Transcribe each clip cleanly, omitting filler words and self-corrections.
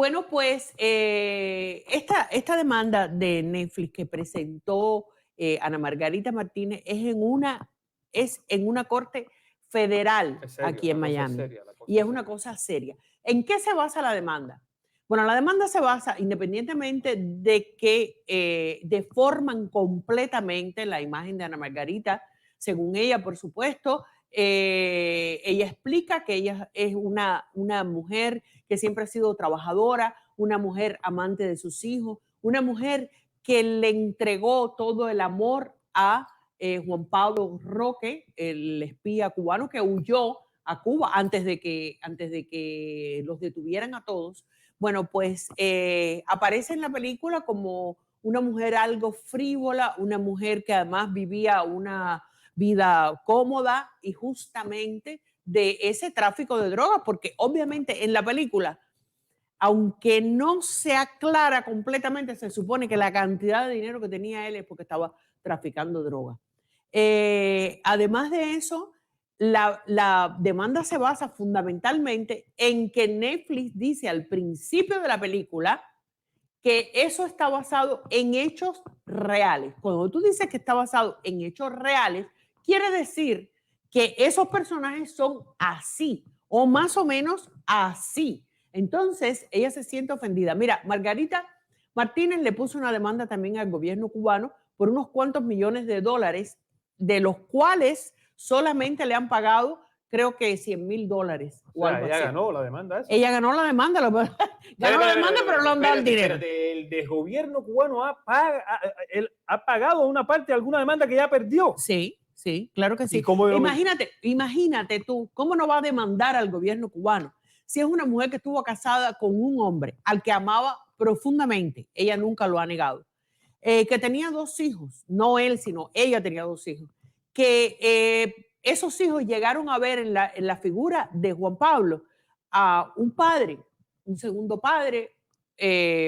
Bueno, pues esta demanda de Netflix que presentó Ana Margarita Martínez es en una corte federal Es serio, aquí en la cosa es Miami seria, la cosa y es es una seria. cosa seria. ¿En qué se basa la demanda? Bueno, la demanda se basa independientemente de que deforman completamente la imagen de Ana Margarita, según ella, por supuesto. Ella explica que ella es una mujer que siempre ha sido trabajadora, una mujer amante de sus hijos, una mujer que le entregó todo el amor a Juan Pablo Roque, el espía cubano que huyó a Cuba antes de que los detuvieran a todos. Bueno, pues aparece en la película como una mujer algo frívola, una mujer que además vivía una vida cómoda y justamente de ese tráfico de drogas, porque obviamente en la película, aunque no se aclara completamente, se supone que la cantidad de dinero que tenía él es porque estaba traficando drogas. Además de eso, la demanda se basa fundamentalmente en que Netflix dice al principio de la película que eso está basado en hechos reales. Cuando tú dices que está basado en hechos reales, quiere decir que esos personajes son así o más o menos así. Entonces, ella se siente ofendida. Mira, Margarita Martínez le puso una demanda también al gobierno cubano por unos cuantos millones de dólares, de los cuales solamente le han pagado, creo que $100,000 O o sea, algo ella así. ganó la demanda esa. Ella ganó la demanda, Espera, ganó la espera, espera, demanda, pero espera, no han dado el espérate, dinero. espérate. El gobierno cubano él ha pagado una parte de alguna demanda que ya perdió. Sí, sí, claro que ¿Y sí. cómo? Imagínate tú, ¿cómo no va a demandar al gobierno cubano? Si es una mujer que estuvo casada con un hombre al que amaba profundamente, ella nunca lo ha negado, que tenía dos hijos, no él, sino ella tenía dos hijos, que esos hijos llegaron a ver en la figura de Juan Pablo a un padre, un segundo padre,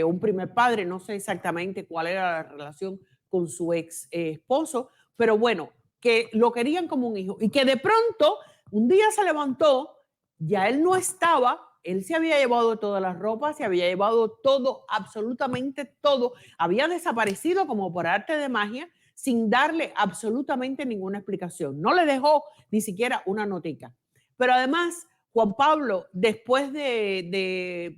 un primer padre, no sé exactamente cuál era la relación con su ex esposo, pero bueno, que lo querían como un hijo y que de pronto un día se levantó, ya él no estaba, él se había llevado todas las ropas, se había llevado todo, absolutamente todo, había desaparecido como por arte de magia sin darle absolutamente ninguna explicación. No le dejó ni siquiera una notica. Pero además, Juan Pablo, después de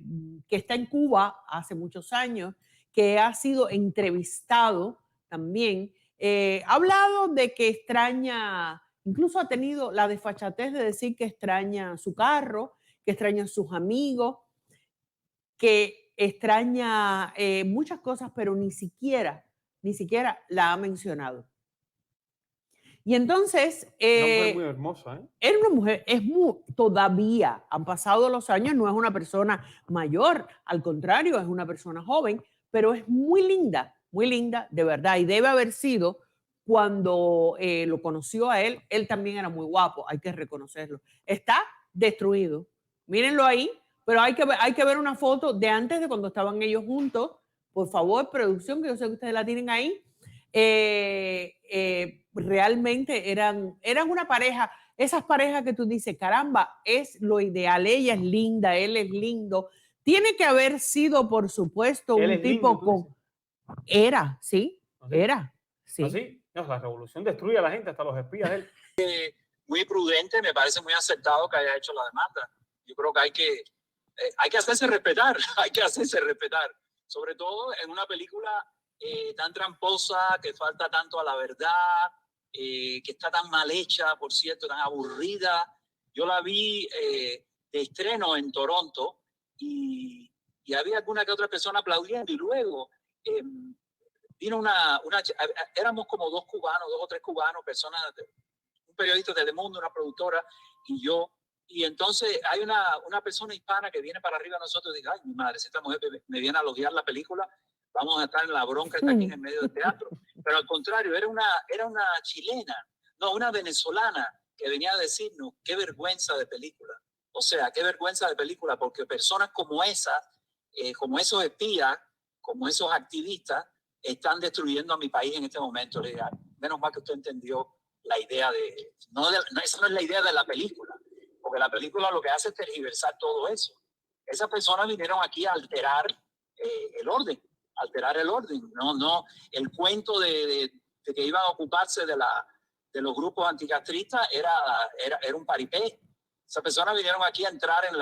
que está en Cuba hace muchos años, que ha sido entrevistado también, ha hablado de que extraña, incluso ha tenido la desfachatez de decir que extraña su carro, que extraña a sus amigos, que extraña muchas cosas, pero ni siquiera la ha mencionado. Y entonces, Una mujer muy hermosa, ¿eh? era una mujer, todavía han pasado los años, no es una persona mayor, al contrario, es una persona joven, pero es muy linda, de verdad, y debe haber sido cuando lo conoció a él, él también era muy guapo, hay que reconocerlo. Está destruido, mírenlo ahí, pero hay que ver una foto de antes de cuando estaban ellos juntos, por favor, producción, que yo sé que ustedes la tienen ahí. Realmente eran una pareja, esas parejas que tú dices, caramba, es lo ideal, ella es linda, él es lindo. Tiene que haber sido, por supuesto, Él un es lindo, tipo tú dices. con... Era, sí, ¿Así? era, sí. ¿Así? No, la revolución destruye a la gente, hasta los espías de él. Muy prudente, me parece muy acertado que haya hecho la demanda. Yo creo que hay que hacerse respetar, hay que hacerse respetar, sobre todo en una película tan tramposa, que falta tanto a la verdad, que está tan mal hecha, por cierto, tan aburrida. Yo la vi de estreno en Toronto y había alguna que otra persona aplaudiendo y luego vino éramos como dos o tres cubanos, personas, un periodista de Telemundo, una productora y yo. Y entonces hay una persona hispana que viene para arriba a nosotros y dice, ay, mi madre, si esta mujer me viene a elogiar la película, vamos a estar en la bronca, está aquí en el medio del teatro. Pero al contrario, era una chilena, no, una venezolana que venía a decirnos, qué vergüenza de película. O sea, qué vergüenza de película, porque personas como esas, como esos espías, como esos activistas, están destruyendo a mi país en este momento. Le digo, menos mal que usted entendió la idea esa no es la idea de la película, porque la película lo que hace es tergiversar todo eso. esas personas vinieron aquí a alterar el orden. No, el cuento de que iban a ocuparse de los grupos anticastristas era un paripé. Esas personas vinieron aquí a entrar en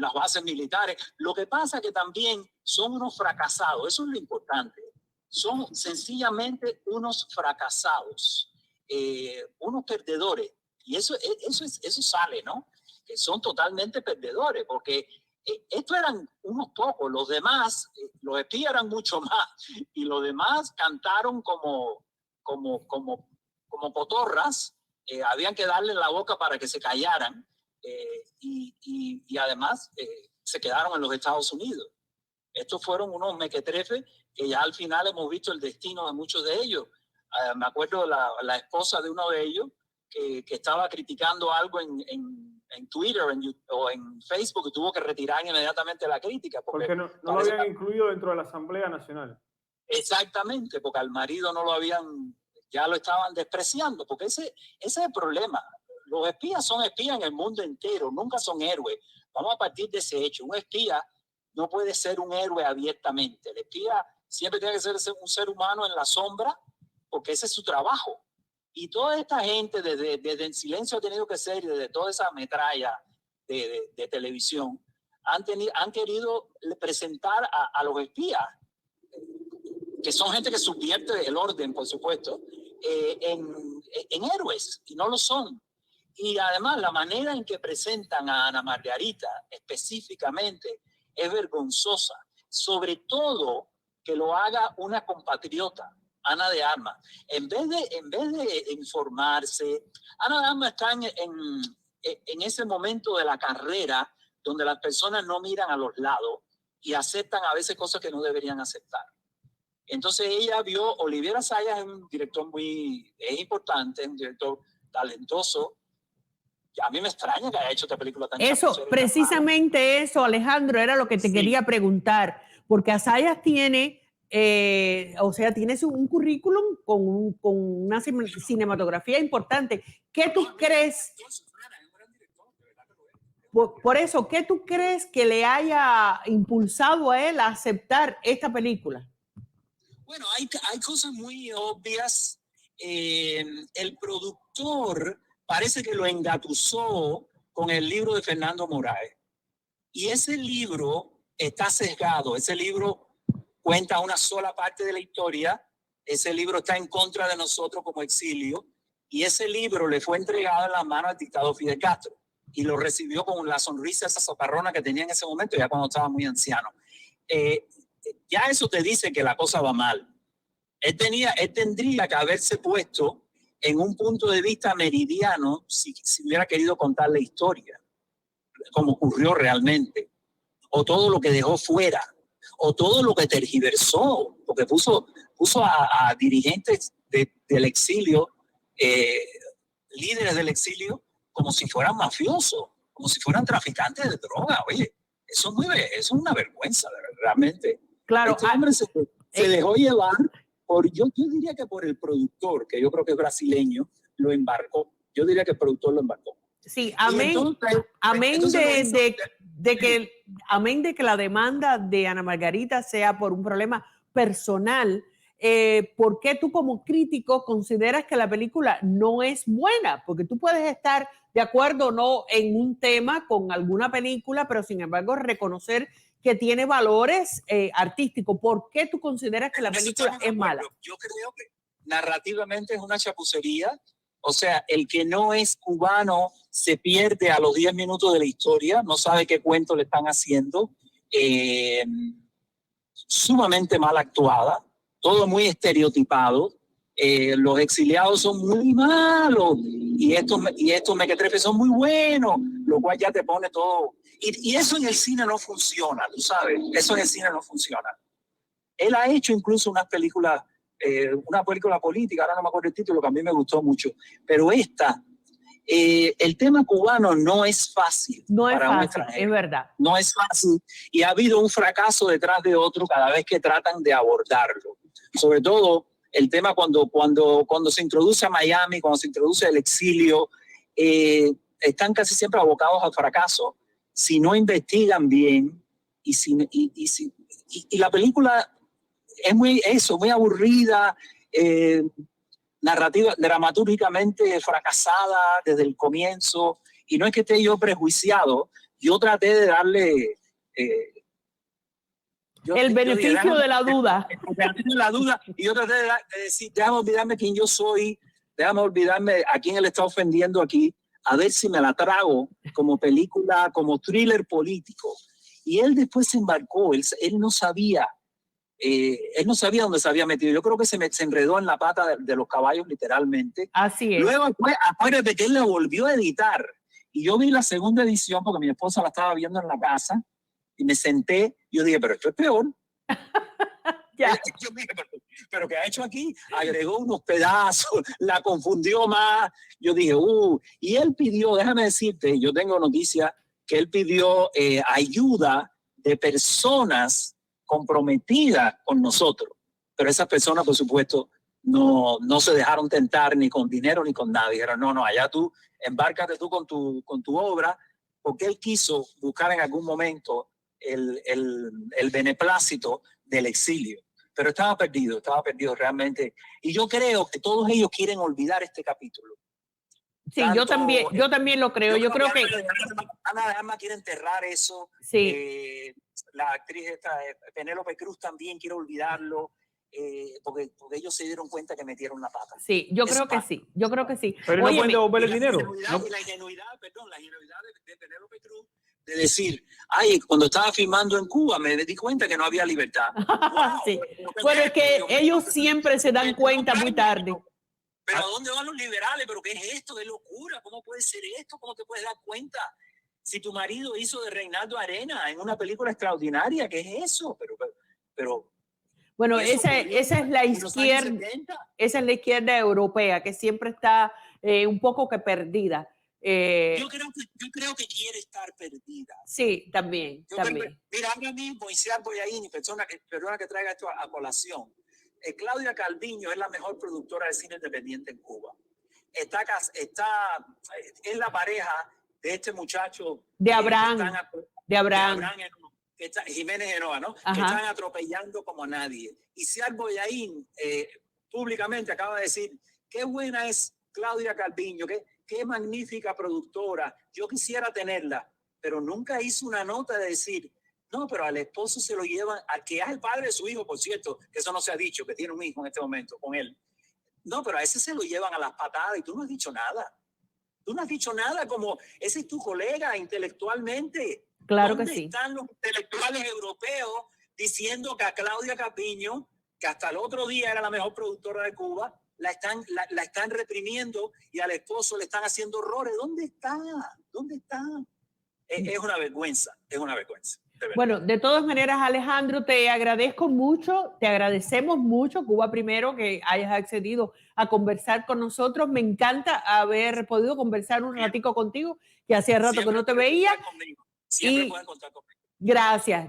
las bases militares. Lo que pasa es que también son unos fracasados, eso es lo importante. Son sencillamente unos fracasados, unos perdedores. Y eso sale, ¿no? Que son totalmente perdedores, porque estos eran unos pocos, los demás, los espías eran mucho más, y los demás cantaron como cotorras, habían que darle la boca para que se callaran, y además se quedaron en los Estados Unidos. Estos fueron unos mequetrefes que ya al final hemos visto el destino de muchos de ellos. Me acuerdo la esposa de uno de ellos que estaba criticando algo en Twitter o en Facebook, y tuvo que retirar inmediatamente la crítica. Porque no lo habían incluido dentro de la Asamblea Nacional. Exactamente, porque al marido no lo habían, ya lo estaban despreciando, porque ese es el problema. Los espías son espías en el mundo entero, nunca son héroes. Vamos a partir de ese hecho. Un espía no puede ser un héroe abiertamente. El espía siempre tiene que ser un ser humano en la sombra, porque ese es su trabajo. Y toda esta gente, desde En Silencio ha tenido que ser, desde toda esa metralla de televisión, han querido presentar a los espías, que son gente que subvierte el orden, por supuesto, en héroes, y no lo son. Y además la manera en que presentan a Ana Margarita específicamente es vergonzosa, sobre todo que lo haga una compatriota, Ana de Armas. En vez de informarse, Ana de Armas está en ese momento de la carrera donde las personas no miran a los lados y aceptan a veces cosas que no deberían aceptar. Entonces ella vio, Oliviera Sayas es un director es importante, es un director talentoso. A mí me extraña que haya hecho esta película tan Eso, precisamente eso, Alejandro, era lo que te quería preguntar, porque Sayas tiene, tiene un currículum con una cinematografía importante. ¿Qué tú crees? Por eso, ¿qué tú crees que le haya impulsado a él a aceptar esta película? Bueno, hay cosas muy obvias. El productor parece que lo engatusó con el libro de Fernando Moraes. Y ese libro está sesgado. Ese libro cuenta una sola parte de la historia. Ese libro está en contra de nosotros como exilio. Y ese libro le fue entregado en las manos al dictador Fidel Castro. Y lo recibió con la sonrisa esa soparrona que tenía en ese momento, ya cuando estaba muy anciano. Ya eso te dice que la cosa va mal. Él tendría que haberse puesto en un punto de vista meridiano si hubiera querido contar la historia, como ocurrió realmente, o todo lo que dejó fuera, o todo lo que tergiversó, porque puso a dirigentes del exilio, líderes del exilio, como si fueran mafiosos, como si fueran traficantes de droga. Oye, eso es una vergüenza, realmente. Claro. Este hombre se dejó llevar yo diría que por el productor, que yo creo que es brasileño, lo embarcó. Yo diría que el productor lo embarcó. Sí, amén de que la demanda de Ana Margarita sea por un problema personal. ¿Por qué tú como crítico consideras que la película no es buena? Porque tú puedes estar de acuerdo o no en un tema con alguna película, pero sin embargo reconocer que tiene valores artísticos. ¿Por qué tú consideras que la película es mala? Yo creo que narrativamente es una chapucería. O sea, el que no es cubano se pierde a los 10 minutos de la historia, no sabe qué cuento le están haciendo. Sumamente mal actuada, todo muy estereotipado. Los exiliados son muy malos y estos mequetrefes son muy buenos, lo cual ya te pone todo. Y eso en el cine no funciona, tú sabes, eso en el cine no funciona. Él ha hecho incluso una película política, ahora no me acuerdo el título, que a mí me gustó mucho, pero el tema cubano no es fácil. No es fácil, es verdad. No es fácil y ha habido un fracaso detrás de otro cada vez que tratan de abordarlo. Sobre todo el tema cuando se introduce a Miami, cuando se introduce el exilio, están casi siempre abocados al fracaso. si no investigan bien y la película es muy aburrida, dramatúrgicamente fracasada desde el comienzo, y no es que esté yo prejuiciado, yo traté de darle el beneficio de la duda. Y yo traté de decir, déjame olvidarme quién yo soy, déjame olvidarme a quién él está ofendiendo aquí, a ver si me la trago como película, como thriller político. Y él después se embarcó, él no sabía dónde se había metido. Yo creo que se enredó en la pata de los caballos, literalmente. Así es. Luego, acuérdate que él la volvió a editar. Y yo vi la segunda edición porque mi esposa la estaba viendo en la casa y me senté. Yo dije, pero esto es peor. Ya. Yo dije, pero ¿qué ha hecho aquí? Agregó unos pedazos, la confundió más. Yo dije, y él pidió, déjame decirte, yo tengo noticia que él pidió ayuda de personas comprometidas con nosotros. Pero esas personas, por supuesto, no se dejaron tentar ni con dinero ni con nada. Dijeron, no, allá tú, embárcate tú con tu obra, porque él quiso buscar en algún momento el beneplácito del exilio. Pero estaba perdido realmente. Y yo creo que todos ellos quieren olvidar este capítulo. Sí, yo también lo creo. Yo creo que Ana de Armas quiere enterrar eso. Sí. La actriz Penélope Cruz también quiere olvidarlo. Porque ellos se dieron cuenta que metieron la pata. Sí, yo creo que sí. Pero no pueden devolver el dinero. La ingenuidad de Penélope Cruz de decir, cuando estaba filmando en Cuba me di cuenta que no había libertad. Wow, sí. Bueno, es que ellos siempre se dan cuenta muy tarde. Pero ¿a dónde van los liberales? ¿Pero qué es esto? ¡Qué locura! ¿Cómo puede ser esto? ¿Cómo te puedes dar cuenta? Si tu marido hizo de Reinaldo Arena en una película extraordinaria, ¿qué es eso? Pero bueno, esa es la izquierda, esa es la izquierda europea que siempre está un poco que perdida. Yo creo que quiere estar perdida. Sí, también. Mira, ahora mismo, Isiar Boyaini, perdona que traiga esto a colación. Claudia Calviño es la mejor productora de cine independiente en Cuba. Es la pareja de este muchacho de Abraham. Jiménez Genoa, ¿no? Ajá. Que están atropellando como a nadie. Isiar Boyaín públicamente acaba de decir, qué buena es Claudia Calviño, qué magnífica productora, yo quisiera tenerla, pero nunca hizo una nota de decir, no, pero al esposo se lo llevan, al que es el padre de su hijo, por cierto, que eso no se ha dicho, que tiene un hijo en este momento con él. No, pero a ese se lo llevan a las patadas y tú no has dicho nada. Tú no has dicho nada, como ese es tu colega intelectualmente. Claro que sí. ¿Dónde están los intelectuales europeos diciendo que a Claudia Calviño, que hasta el otro día era la mejor productora de Cuba, la están reprimiendo y al esposo le están haciendo horrores? ¿Dónde está? Es una vergüenza, Bueno, de todas maneras, Alejandro, te agradezco mucho, te agradecemos mucho, Cuba Primero, que hayas accedido a conversar con nosotros. Me encanta haber podido conversar un ratico contigo, que hacía rato que no te veía. Siempre pueden contar conmigo. Gracias.